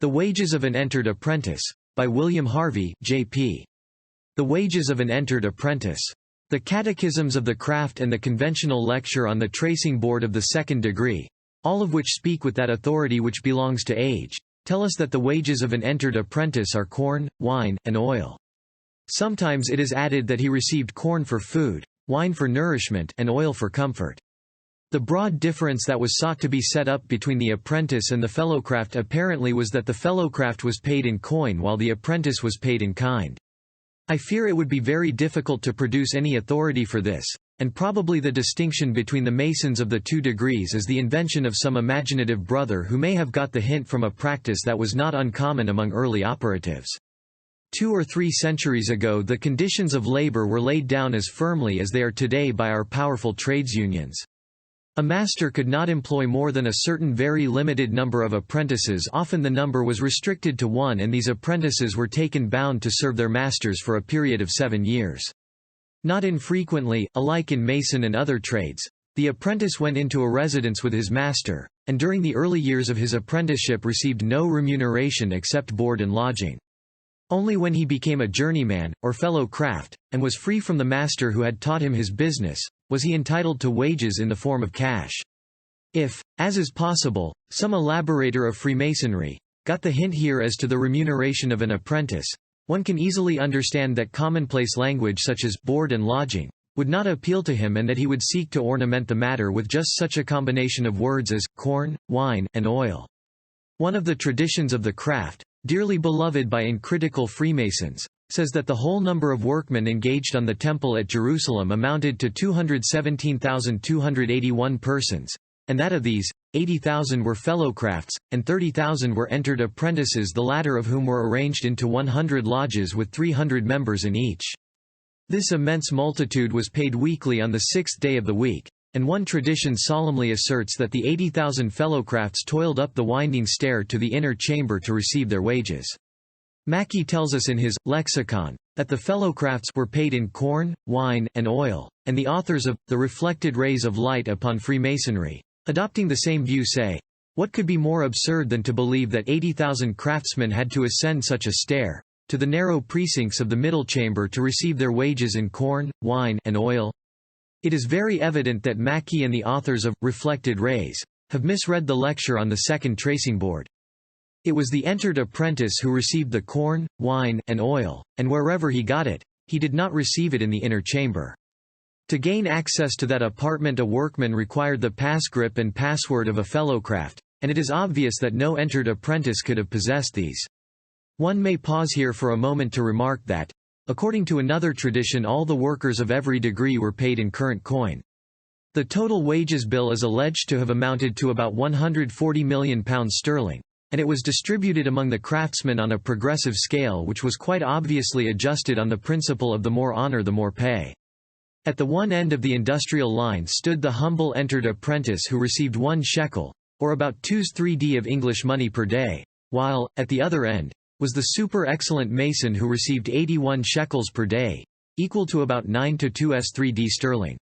The Wages of an Entered Apprentice, by William Harvey, J.P. The Wages of an Entered Apprentice. The Catechisms of the Craft and the Conventional Lecture on the Tracing Board of the Second Degree, all of which speak with that authority which belongs to age, tell us that the wages of an entered apprentice are corn, wine, and oil. Sometimes it is added that he received corn for food, wine for nourishment, and oil for comfort. The broad difference that was sought to be set up between the apprentice and the fellowcraft apparently was that the fellowcraft was paid in coin while the apprentice was paid in kind. I fear it would be very difficult to produce any authority for this, and probably the distinction between the Masons of the two degrees is the invention of some imaginative brother who may have got the hint from a practice that was not uncommon among early operatives. 2 or 3 centuries ago the conditions of labor were laid down as firmly as they are today by our powerful trades unions. A master could not employ more than a certain very limited number of apprentices. Often the number was restricted to 1, and these apprentices were taken bound to serve their masters for a period of 7 years. Not infrequently, alike in mason and other trades, the apprentice went into a residence with his master, and during the early years of his apprenticeship received no remuneration except board and lodging. Only when he became a journeyman, or fellow craft, and was free from the master who had taught him his business, was he entitled to wages in the form of cash. If, as is possible, some elaborator of Freemasonry got the hint here as to the remuneration of an apprentice, one can easily understand that commonplace language such as board and lodging would not appeal to him, and that he would seek to ornament the matter with just such a combination of words as corn, wine, and oil. One of the traditions of the craft, dearly beloved by uncritical Freemasons, says that the whole number of workmen engaged on the temple at Jerusalem amounted to 217,281 persons, and that of these, 80,000 were fellowcrafts, and 30,000 were entered apprentices, the latter of whom were arranged into 100 lodges with 300 members in each. This immense multitude was paid weekly on the 6th day of the week, and one tradition solemnly asserts that the 80,000 fellowcrafts toiled up the winding stair to the inner chamber to receive their wages. Mackey tells us in his Lexicon that the fellowcrafts were paid in corn, wine, and oil, and the authors of The Reflected Rays of Light upon Freemasonry, adopting the same view, say, "What could be more absurd than to believe that 80,000 craftsmen had to ascend such a stair to the narrow precincts of the middle chamber to receive their wages in corn, wine, and oil?" It is very evident that Mackey and the authors of Reflected Rays have misread the lecture on the second tracing board. It was the entered apprentice who received the corn, wine, and oil, and wherever he got it, he did not receive it in the inner chamber. To gain access to that apartment a workman required the passgrip and password of a fellowcraft, and it is obvious that no entered apprentice could have possessed these. One may pause here for a moment to remark that, according to another tradition, all the workers of every degree were paid in current coin. The total wages bill is alleged to have amounted to about £140 million, and it was distributed among the craftsmen on a progressive scale which was quite obviously adjusted on the principle of the more honor the more pay. At the one end of the industrial line stood the humble entered apprentice who received 1 shekel, or about 2s3d of English money per day, while, at the other end, was the super excellent mason who received 81 shekels per day, equal to about 9 to 2s3d sterling.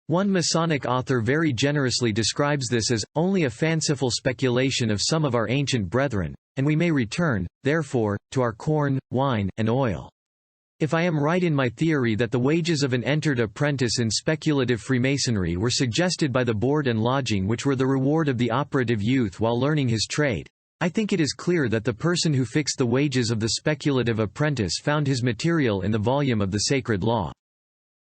One Masonic author very generously describes this as only a fanciful speculation of some of our ancient brethren, and we may return, therefore, to our corn, wine, and oil. If I am right in my theory that the wages of an entered apprentice in speculative Freemasonry were suggested by the board and lodging which were the reward of the operative youth while learning his trade, I think it is clear that the person who fixed the wages of the speculative apprentice found his material in the volume of the Sacred Law.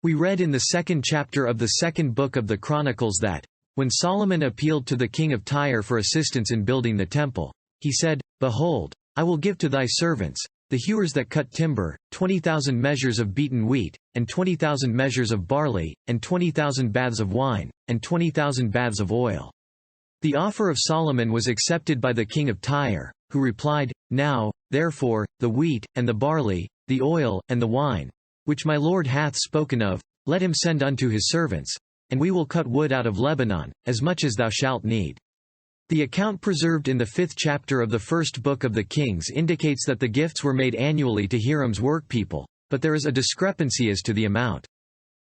We read in the 2nd chapter of the 2nd book of the Chronicles that, when Solomon appealed to the king of Tyre for assistance in building the temple, he said, "Behold, I will give to thy servants, the hewers that cut timber, 20,000 measures of beaten wheat, and 20,000 measures of barley, and 20,000 baths of wine, and 20,000 baths of oil." The offer of Solomon was accepted by the king of Tyre, who replied, "Now, therefore, the wheat, and the barley, the oil, and the wine, which my lord hath spoken of, let him send unto his servants, and we will cut wood out of Lebanon, as much as thou shalt need." The account preserved in the 5th chapter of the 1st book of the Kings indicates that the gifts were made annually to Hiram's workpeople, but there is a discrepancy as to the amount.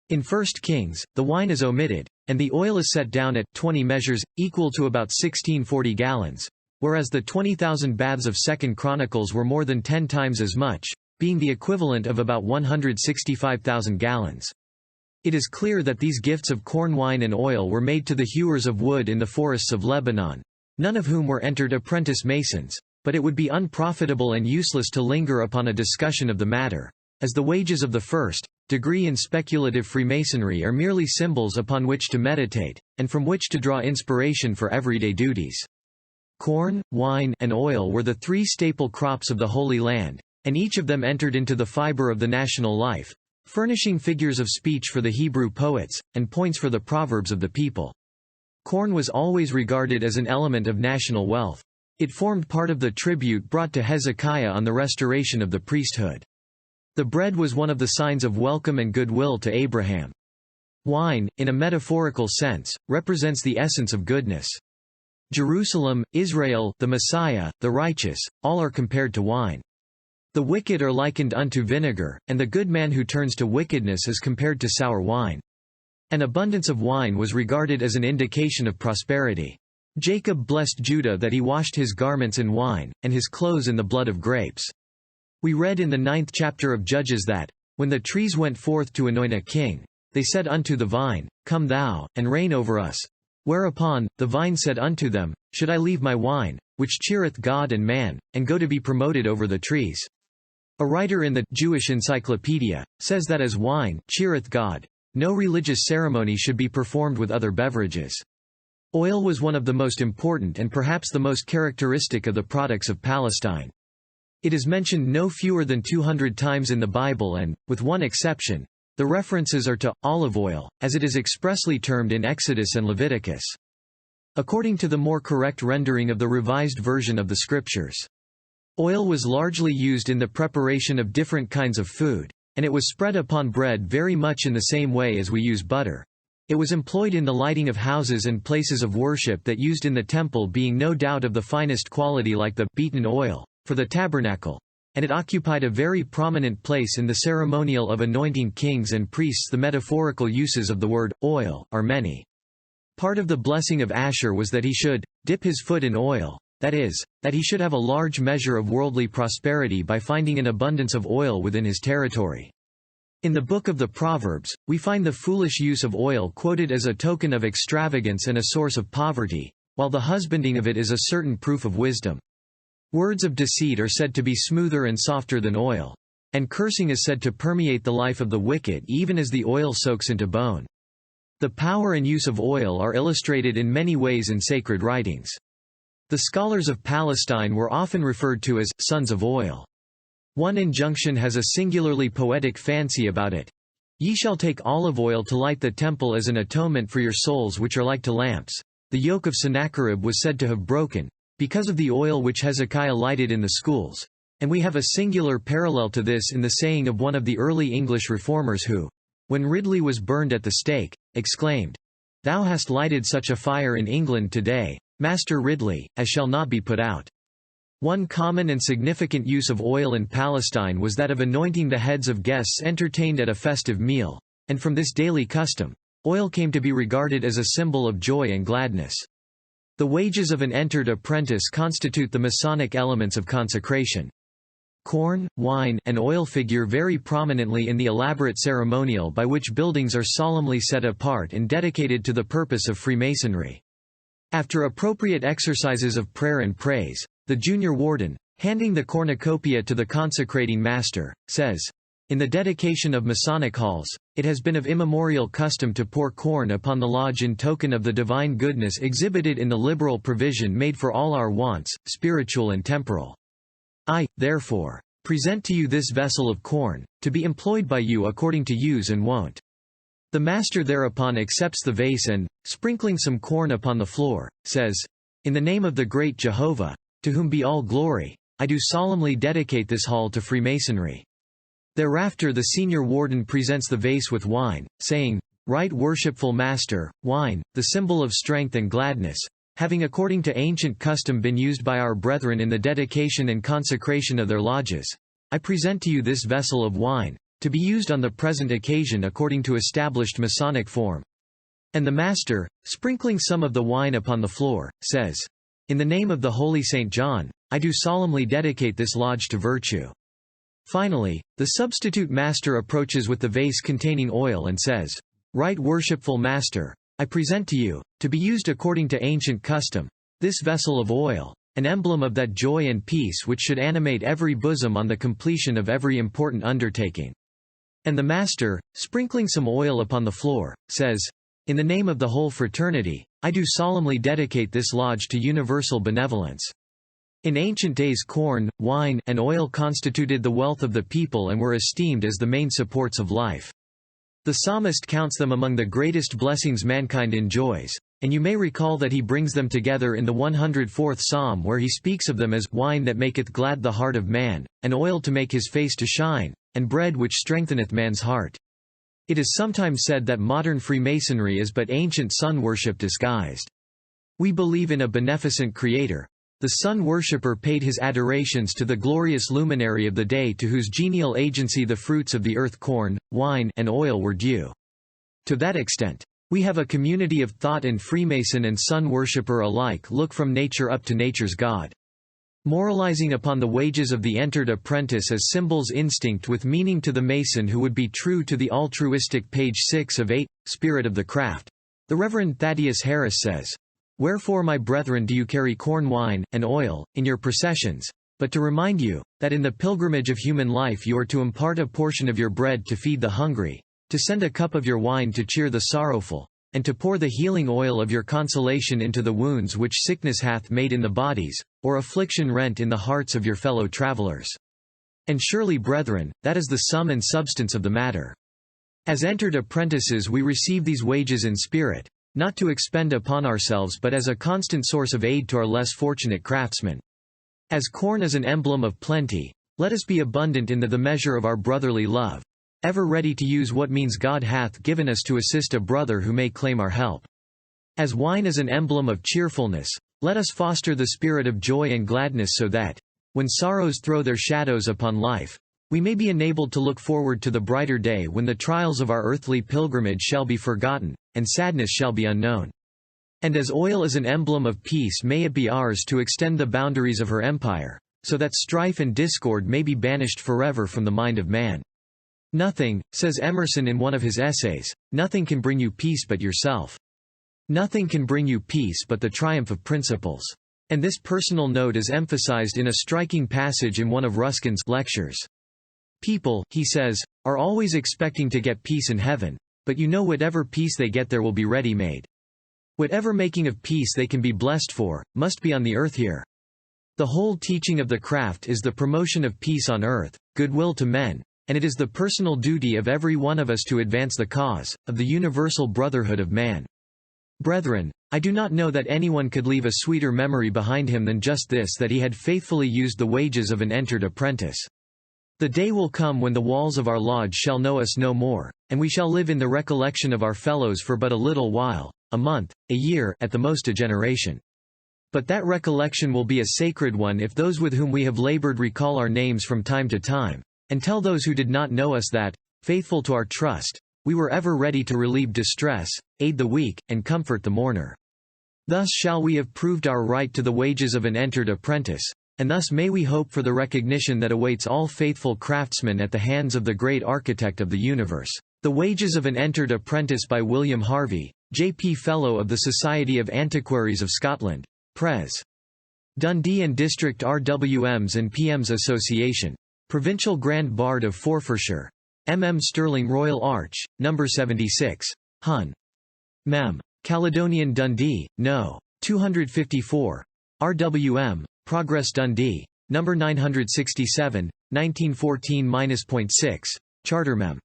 In 1 Kings, the wine is omitted, and the oil is set down at 20 measures, equal to about 1640 gallons, whereas the 20,000 baths of 2 Chronicles were more than 10 times as much, being the equivalent of about 165,000 gallons. It is clear that these gifts of corn, wine and oil were made to the hewers of wood in the forests of Lebanon, none of whom were entered apprentice masons, but it would be unprofitable and useless to linger upon a discussion of the matter, as the wages of the first degree in speculative Freemasonry are merely symbols upon which to meditate, and from which to draw inspiration for everyday duties. Corn, wine, and oil were the 3 staple crops of the Holy Land, and each of them entered into the fiber of the national life, furnishing figures of speech for the Hebrew poets, and points for the proverbs of the people. Corn was always regarded as an element of national wealth. It formed part of the tribute brought to Hezekiah on the restoration of the priesthood. The bread was one of the signs of welcome and goodwill to Abraham. Wine, in a metaphorical sense, represents the essence of goodness. Jerusalem, Israel, the Messiah, the righteous, all are compared to wine. The wicked are likened unto vinegar, and the good man who turns to wickedness is compared to sour wine. An abundance of wine was regarded as an indication of prosperity. Jacob blessed Judah that he washed his garments in wine, and his clothes in the blood of grapes. We read in the 9th chapter of Judges that, when the trees went forth to anoint a king, they said unto the vine, Come thou, and reign over us. Whereupon, the vine said unto them, Should I leave my wine, which cheereth God and man, and go to be promoted over the trees? A writer in the Jewish Encyclopedia says that as wine cheereth God, no religious ceremony should be performed with other beverages. Oil was one of the most important and perhaps the most characteristic of the products of Palestine. It is mentioned no fewer than 200 times in the Bible and, with one exception, the references are to olive oil, as it is expressly termed in Exodus and Leviticus. According to the more correct rendering of the Revised Version of the Scriptures, oil was largely used in the preparation of different kinds of food, and it was spread upon bread very much in the same way as we use butter. It was employed in the lighting of houses and places of worship that used in the temple, being no doubt of the finest quality, like the beaten oil for the tabernacle, and it occupied a very prominent place in the ceremonial of anointing kings and priests. The metaphorical uses of the word oil are many. Part of the blessing of Asher was that he should dip his foot in oil, that is, that he should have a large measure of worldly prosperity by finding an abundance of oil within his territory. In the book of the Proverbs, we find the foolish use of oil quoted as a token of extravagance and a source of poverty, while the husbanding of it is a certain proof of wisdom. Words of deceit are said to be smoother and softer than oil, and cursing is said to permeate the life of the wicked even as the oil soaks into bone. The power and use of oil are illustrated in many ways in sacred writings. The scholars of Palestine were often referred to as sons of oil. One injunction has a singularly poetic fancy about it. Ye shall take olive oil to light the temple as an atonement for your souls which are like to lamps. The yoke of Sennacherib was said to have broken, because of the oil which Hezekiah lighted in the schools, and we have a singular parallel to this in the saying of one of the early English reformers who, when Ridley was burned at the stake, exclaimed, Thou hast lighted such a fire in England today, Master Ridley, as shall not be put out. One common and significant use of oil in Palestine was that of anointing the heads of guests entertained at a festive meal, and from this daily custom, oil came to be regarded as a symbol of joy and gladness. The wages of an entered apprentice constitute the Masonic elements of consecration. Corn, wine, and oil figure very prominently in the elaborate ceremonial by which buildings are solemnly set apart and dedicated to the purpose of Freemasonry. After appropriate exercises of prayer and praise, the junior warden, handing the cornucopia to the consecrating master, says, In the dedication of Masonic halls, it has been of immemorial custom to pour corn upon the lodge in token of the divine goodness exhibited in the liberal provision made for all our wants, spiritual and temporal. I, therefore, present to you this vessel of corn, to be employed by you according to use and wont. The master thereupon accepts the vase and, sprinkling some corn upon the floor, says, In the name of the great Jehovah, to whom be all glory, I do solemnly dedicate this hall to Freemasonry. Thereafter the senior warden presents the vase with wine, saying, Right worshipful master, wine, the symbol of strength and gladness, having according to ancient custom been used by our brethren in the dedication and consecration of their lodges, I present to you this vessel of wine, to be used on the present occasion according to established Masonic form. And the master, sprinkling some of the wine upon the floor, says, "In the name of the Holy Saint John, I do solemnly dedicate this lodge to virtue." Finally, the substitute master approaches with the vase containing oil and says, "Right worshipful master, I present to you, to be used according to ancient custom, this vessel of oil, an emblem of that joy and peace which should animate every bosom on the completion of every important undertaking." And the master, sprinkling some oil upon the floor, says, "In the name of the whole fraternity, I do solemnly dedicate this lodge to universal benevolence." In ancient days corn, wine, and oil constituted the wealth of the people and were esteemed as the main supports of life. The psalmist counts them among the greatest blessings mankind enjoys, and you may recall that he brings them together in the 104th Psalm where he speaks of them as wine that maketh glad the heart of man, and oil to make his face to shine, and bread which strengtheneth man's heart. It is sometimes said that modern Freemasonry is but ancient sun worship disguised. We believe in a beneficent creator. The sun worshipper paid his adorations to the glorious luminary of the day to whose genial agency the fruits of the earth corn, wine, and oil were due. To that extent, we have a community of thought, and Freemason and sun worshipper alike look from nature up to nature's God. Moralizing upon the wages of the entered apprentice as symbols instinct with meaning to the Mason who would be true to the altruistic page 6 of 8, Spirit of the Craft, the Reverend Thaddeus Harris says, "Wherefore, my brethren, do you carry corn, wine, and oil, in your processions, but to remind you, that in the pilgrimage of human life you are to impart a portion of your bread to feed the hungry, to send a cup of your wine to cheer the sorrowful, and to pour the healing oil of your consolation into the wounds which sickness hath made in the bodies, or affliction rent in the hearts of your fellow travelers. And surely, brethren, that is the sum and substance of the matter. As entered apprentices we receive these wages in spirit, not to expend upon ourselves but as a constant source of aid to our less fortunate craftsmen. As corn is an emblem of plenty, let us be abundant in the measure of our brotherly love, ever ready to use what means God hath given us to assist a brother who may claim our help. As wine is an emblem of cheerfulness, let us foster the spirit of joy and gladness so that, when sorrows throw their shadows upon life, we may be enabled to look forward to the brighter day when the trials of our earthly pilgrimage shall be forgotten, and sadness shall be unknown. And as oil is an emblem of peace, may it be ours to extend the boundaries of her empire, so that strife and discord may be banished forever from the mind of man. Nothing, says Emerson in one of his essays, nothing can bring you peace but yourself. Nothing can bring you peace but the triumph of principles. And this personal note is emphasized in a striking passage in one of Ruskin's lectures. People, he says, are always expecting to get peace in heaven, but you know whatever peace they get there will be ready-made. Whatever making of peace they can be blessed for, must be on the earth here. The whole teaching of the craft is the promotion of peace on earth, goodwill to men, and it is the personal duty of every one of us to advance the cause of the universal brotherhood of man. Brethren, I do not know that anyone could leave a sweeter memory behind him than just this, that he had faithfully used the wages of an entered apprentice. The day will come when the walls of our lodge shall know us no more, and we shall live in the recollection of our fellows for but a little while, a month, a year, at the most a generation. But that recollection will be a sacred one if those with whom we have labored recall our names from time to time, and tell those who did not know us that, faithful to our trust, we were ever ready to relieve distress, aid the weak, and comfort the mourner. Thus shall we have proved our right to the wages of an entered apprentice, and thus may we hope for the recognition that awaits all faithful craftsmen at the hands of the great architect of the universe. The Wages of an Entered Apprentice by William Harvey, J.P. Fellow of the Society of Antiquaries of Scotland, Pres. Dundee and District RWMs and PMs Association. Provincial Grand Bard of Forfarshire. M. Sterling Royal Arch, No. 76. Hun. Mem. Caledonian Dundee, No. 254. RWM, Progress Dundee, No. 967, 1914-.6, Charter Mem.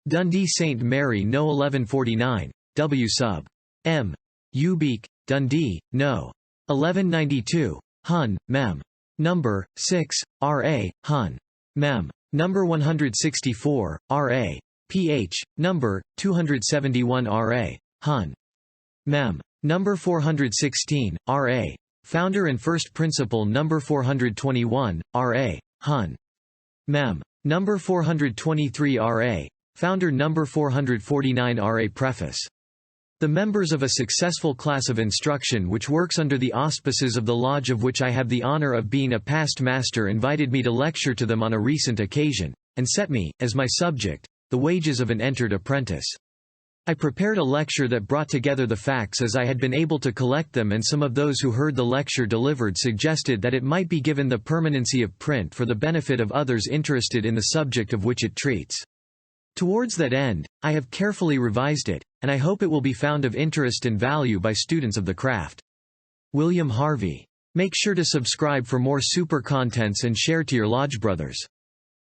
Dundee St Mary No. 1149, W sub. M. Ubeek, Dundee, No. 1192, Hun, Mem. No. 6, R.A., Hun. Mem. No. 164, R.A., Ph., No. 271 R.A., Hun. Mem. No. 416, R.A., Founder and First Principal No. 421, R.A., Hun. Mem. No. 423 R.A., Founder No. 449 R.A. Preface. The members of a successful class of instruction which works under the auspices of the lodge of which I have the honor of being a past master invited me to lecture to them on a recent occasion, and set me, as my subject, the wages of an entered apprentice. I prepared a lecture that brought together the facts as I had been able to collect them, and some of those who heard the lecture delivered suggested that it might be given the permanency of print for the benefit of others interested in the subject of which it treats. Towards that end, I have carefully revised it, and I hope it will be found of interest and value by students of the craft. William Harvey. Make sure to subscribe for more super contents and share to your lodge brothers.